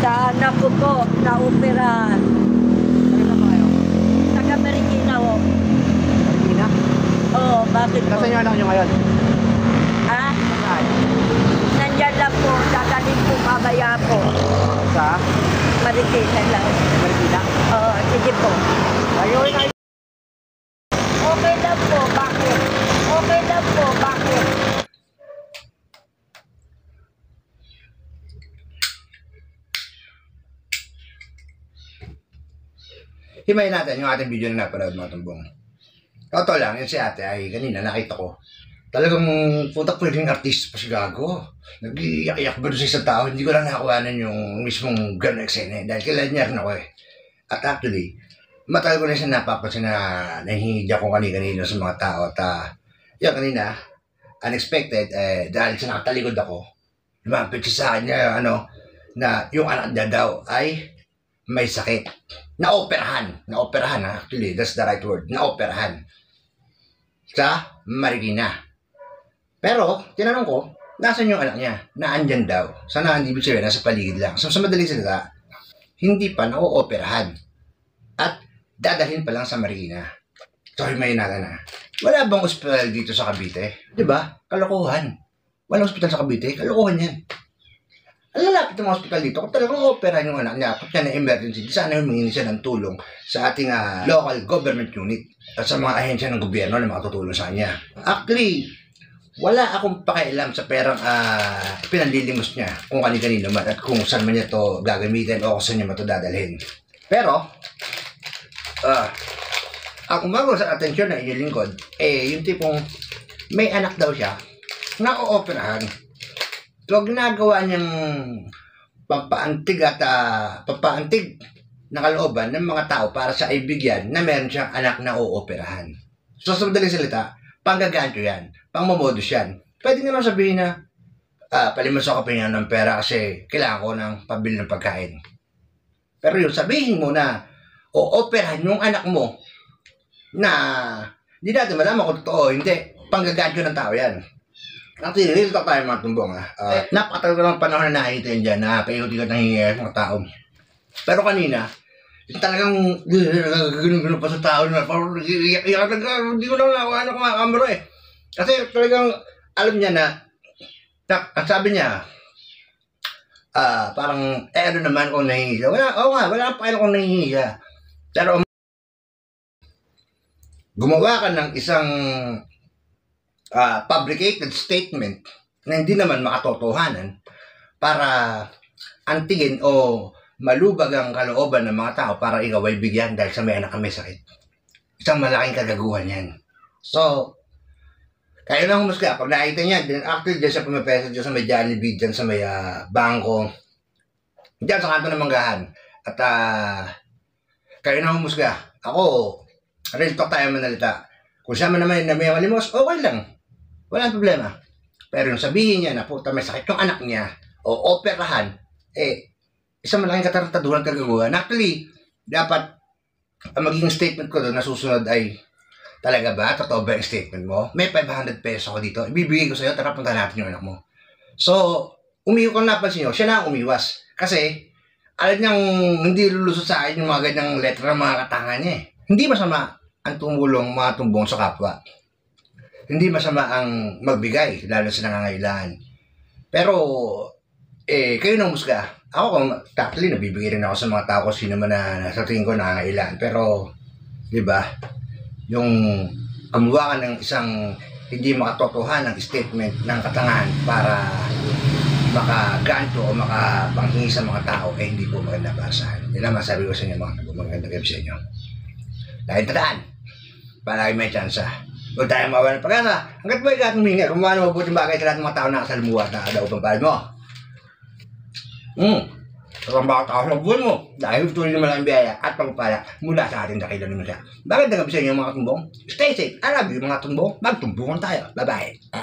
Sa anak ko po, na-operahan. Ano ba kayo? Taga-Marikina ho. Marikina? Oo, bakit po? Nasaan yung anak nyo ngayon? Ha? Saan? Nandyan lang po, dadalhin po mamaya po. Sa? Marikina lang. Marikina? Oo, sige po. Ayun ay. Okay lang po, bakit? Okay lang po, bakit? Himayin natin yung ating video na napanood mga tumbong. Totoo lang, yun si ate ay kanina nakita ko. Talagang putak po naging artist pa si Gago. Nag-iyak-iyak ba doon sa isang tao? Hindi ko lang nakakuhanan yung mismong gano'ng eksena. Dahil kailan niya rin ako eh. At actually, matagal ko na siya napapansin na nahihingi ako kanina sa mga tao. At yun kanina, unexpected, dahil sa nakatalikod ako, lumapit siya sa kanya, na yung anak niya daw ay may sakit. Naoperahan actually, that's the right word. Naoperahan. Sa Marikina. Pero, tinanong ko, nasan yung anak niya? Naandyan daw. Sana hindi ibig sabihin, nasa paligid lang. So, sa madaling salita, hindi pa na-ooperahan. At dadalhin pa lang sa Marikina. So, himayin natin na. Wala bang ospital dito sa Cavite? Diba? Kalokohan. Walang ospital sa Cavite. Kalokohan yan. Ang lalapit ng hospital dito, kung talagang operahan yung anak niya, kung siya na emergency, sana humingi siya ng tulong sa ating local government unit at sa mga ahensya ng gobyerno na makatutulong sa kanya. Actually, wala akong pakialam sa perang pinanlilimos niya kung kanino man at kung saan man niya to gagamitin o kung saan niya man to dadalhin. Pero, ang umago sa atensyon ng inyong lingkod, yung tipong may anak daw siya na o-operahan. So, ginagawa niyang pampaantig at pampaantig na kalooban ng mga tao para sa ibigyan na meron siyang anak na ooperahan. So, sa madaling salita, panggaganto yan, pangmamodus yan. Pwede nga lang sabihin na, palimas ako pinyan ng pera kasi kailangan ko ng pabili ng pagkain. Pero yun, sabihin mo na ooperahan yung anak mo na hindi natin malaman kung totoo, hindi. Panggaganto ng tao yan. Actually, real talk tayo mga tumbong napakatagal ko ng panahon na nakikita yun dyan na paikot-ikot ng hingi mga tao. Pero kanina, talagang gano'n pa sa tao na parang iyak hindi ko lang nakuha mga kamera eh. Kasi talagang alam niya na sabi niya, parang ano naman kung nahingi siya. Wala pa kayo kung nahingi siya. Pero gumawa ka ng isang fabricated statement na hindi naman makatotohanan para antigin o malubag ang kalooban ng mga tao para ikaw ay bigyan dahil sa may anak ka may sakit. Isang malaking kagaguhan yan. So, kayo lang humusga. Pag nakita niya, actually dyan siya pumipesa dyan sa may Jollibee, dyan sa may bangko, dyan sa kanto ng manggahan. At kayo lang humusga. Ako, real talk tayo manalita. Kung siya man naman na may malimos, okay lang. Walang problema. Pero yung sabihin niya na puta may sakit yung anak niya o operahan, isang malaking katarantaduhan kagaguhan. Actually, dapat ang magiging statement ko doon na susunod ay talaga ba? Totoo ba yung statement mo? May 500 pesos ako dito. Ibibigay ko sa'yo, tara punta natin yung anak mo. So, kung napansin nyo, siya na ang umiwas. Kasi, alam niyang hindi lulusot sa akin yung mga ganyang letra ng mga katanga niya eh. Hindi masama ang tumulong mga tumbong sa kapwa. Hindi masama ang magbigay, lalo sa nangangailangan. Pero, kayo nang musga. Ako, actually, nabibigay rin ako sa mga tao sino man na sa tingin ko nangangailangan. Pero, di ba, yung gumawa ka ng isang hindi makatotohanan ng statement ng katangahan para makaganto o makapanghingi sa mga tao, hindi po maganda para sa akin. Yan naman sabi ko sa inyo mga magandang gabi sa inyo. Dahil tandaan, palagi may tsansa. Huwag tayong mawala ng pag-asa. Hanggat mo ikaw huminga, gumawa ng mabuting bagay sa lahat ng mga tao na kasalimuha at nakadaupang palad mo. Sarang baka tao sa buwan mo. Dahil tuloy naman ang biyaya at pagpapala mula sa ating dakilan naman siya. Bakit nagabi sa inyo mga tumbong? Stay safe. I love you mga tumbong. Magtumbungan tayo. Bye-bye.